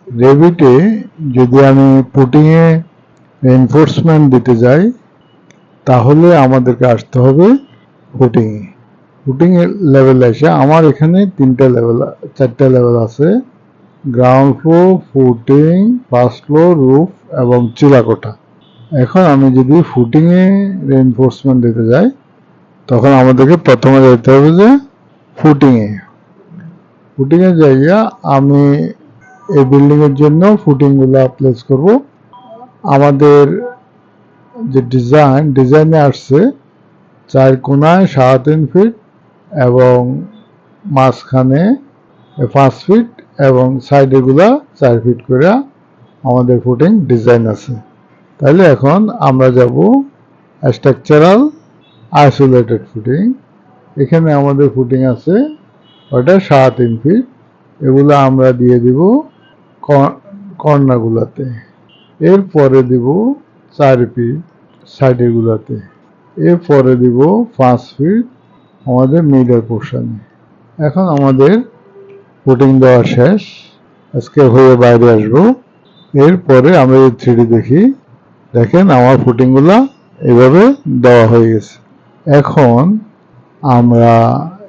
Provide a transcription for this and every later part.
রেভিটে যদি আমি পুটিংয়ে রেনফোর্সমেন্ট দিতে যাই তাহলে আমাদেরকে আসতে হবে ফুটিংয়ে। ফুটিংয়ের লেভেল এসে আমার এখানে চারটা লেভেল আছে, ground floor, footing, first floor, roof এবং চিলাকোঠা। এখন আমি যদি ফুটিংয়ে রেনফোর্সমেন্ট দিতে যাই তখন আমাদেরকে প্রথমে যেতে হবে যে ফুটিংয়ে যাইয়া আমি এই বিল্ডিং এর জন্য ফুটিং গুলা প্লেস করব। আমাদের যে ডিজাইনে আসছে 4 কোণায় 3.5 ফিট এবং মাঝখানে 5 ফিট এবং সাইডে গুলা 4 ফিট করে আমাদের ফুটিং ডিজাইন আছে। তাহলে এখন আমরা যাব স্ট্রাকচারাল আইসোলেটেড ফুটিং। এখানে আমাদের ফুটিং আছে ওটা 3.5 ফিট, এগুলো আমরা দিয়ে দিব কর্নারগুলোতে। এরপরে দিব 4 ফিট সাইডের গুলাতে, এরপরে দিব 5 ফিট আমাদের মিডল পোর্শনে। এখন আমাদের ফুটিং দেওয়া শেষ, আজকে হয়ে বাইরে আসবো। এরপরে আমরা এই 3D দেখি, দেখেন আমার ফুটিংগুলা এইভাবে দেওয়া হয়ে গেছে। এখন আমরা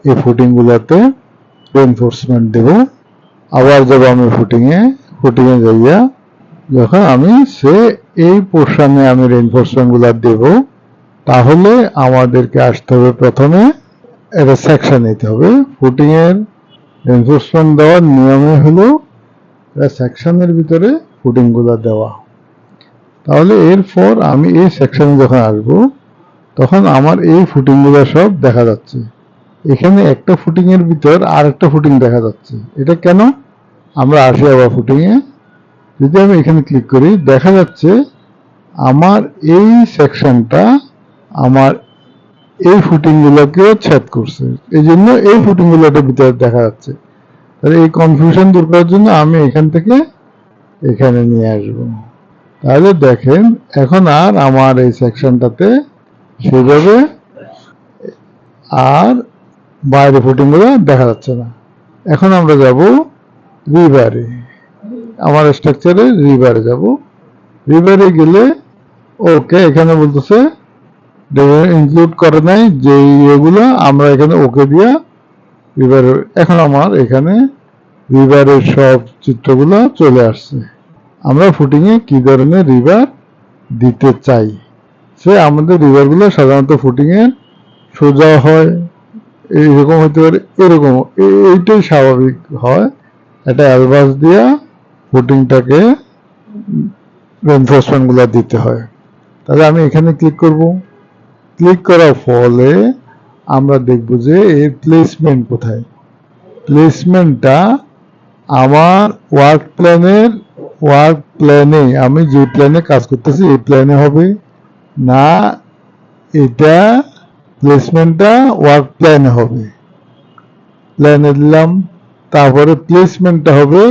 এই ফুটিংগুলোতে রেনফোর্সমেন্ট দেব। আবার যাব আমি ফুটিংয়ে যাইয়া যখন আমি এই পোর্শনে আমি রেনফোর্সমেন্ট গুলা দেব তাহলে আমাদেরকে আসতে হবে প্রথমে একটা সেকশন নিতে হবে। ফুটিং এর রেনফোর্সমেন্ট দেওয়ার নিয়মে হলো সেকশনের ভিতরে ফুটিং গুলা দেওয়া। তাহলে এরপর আমি এই সেকশনে যখন আসব তখন আমার এই ফুটিং গুলা সব দেখা যাচ্ছে। এখানে একটা ফুটিং এর ভিতর আর একটা ফুটিং দেখা যাচ্ছে, এটা কেন? আমরা আসি আবার ফুটিং এ, যদি আমি এখানে ক্লিক করি দেখা যাচ্ছে আমার এই সেকশনটা আমার এই ফুটিং গুলোকেও ছেদ করছে, এই জন্য এই ফুটিং গুলোটা ভিতরে দেখা যাচ্ছে। তাহলে এই কনফিউশন দূর করার জন্য আমি এখান থেকে এখানে নিয়ে আসব। তাহলে দেখেন এখন আর আমার এই সেকশনটাতে সেভাবে আর বাইরে ফুটিং গুলো দেখা যাচ্ছে না। এখন আমরা যাব রিভারে, আমার স্ট্রাকচারে রিভারে যাব। রিভারে গেলে ওকে, এখানে বলতেছে ইনক্লুড করে নাই যে এগুলো আমরা এখানে ওকে দিয়া রিভার। এখন আমার এখানে রিভারের সব চিত্রগুলো চলে আসছে। আমরা ফুটিংয়ে কি ধরনের রিভার দিতে চাই, সে আমাদের রিভারগুলো সাধারণত ফুটিংয়ে সোজা হয়, এইরকম হতে পারে, এরকম, এইটাই স্বাভাবিক হয়। এটা অ্যালবাস দিয়া ফুটিংটাকে রেনফোর্সমেন্ট গুলো দিতে হয়। তাহলে আমি এখানে ক্লিক করব। ক্লিক করার ফলে আমরা দেখব যে এর প্লেসমেন্ট কোথায়। প্লেসমেন্টটা আমার ওয়ার্ক প্ল্যানে আমি যে প্ল্যানে কাজ করতেছি এই প্ল্যানে হবে না, এটা প্লেসমেন্টটা ওয়ার্ক প্ল্যানে হবে। প্ল্যানে দিলাম, তারপরে প্লেসমেন্টটা হবে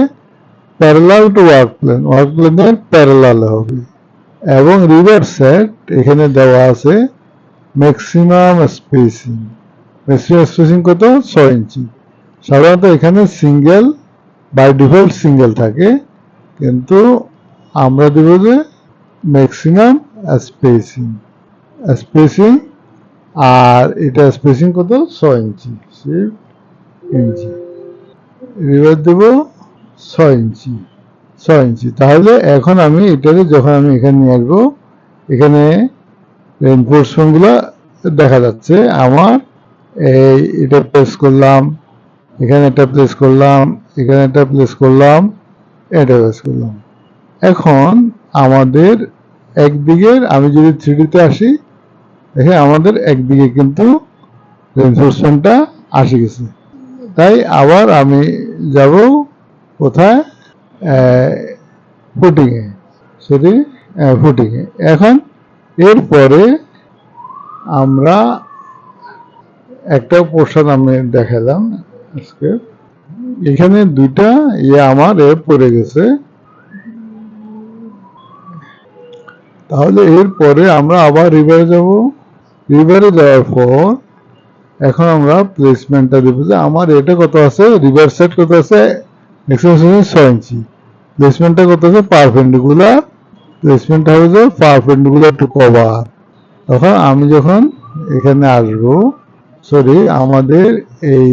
প্যারালাল টু ওয়ার্ক প্ল্যানের প্যারালালে হবে। এবং রিভার সেট এখানে দেওয়া আছে ম্যাক্সিমাম স্পেসিং কত? 6 ইঞ্চি। সাধারণত এখানে সিঙ্গেল, বাই ডিফল্ট সিঙ্গেল থাকে, কিন্তু আমরা দেব যে ম্যাক্সিমাম স্পেসিং, আর এটা স্পেসিং কত? 6 ইঞ্চি। রিভার দেব 6 ইঞ্চি। তাহলে এখন আমি এটাকে যখন আমি এখানে নিয়ে আসবো, এখানে রেনফোর্সমেন্ট গুলো দেখা যাচ্ছে আমার। এটা প্লেস করলাম, এখানে একটা প্লেস করলাম, এখানে একটা প্লেস করলাম, এটা প্লেস করলাম। এখন আমাদের একদিকের, আমি যদি 3D-তে আসি, দেখে আমাদের একদিকে কিন্তু রেনফোর্সমেন্টটা আসে গেছে। তাই আবার আমি যাব কোথায়? ফুটিংয়ে, ফুটিংয়ে। এখন এরপরে আমরা একটা পোর্শন আমি দেখালাম আজকে, এখানে দুইটা আমার পড়ে গেছে। তাহলে এরপরে আমরা আবার রিভারে যাব। রিভারে যাওয়ার পর এখন আমরা প্লেসমেন্টটা দেবো যে আমার এটা কত আছে, রিভার সেট কত আছে, ম্যাক্সিমাম 6 ইঞ্চি। প্লেসমেন্টটা করতেছে পারপেন্ডিকুলার টু কভার। তখন আমি যখন এখানে আসবো, সরি, আমাদের এই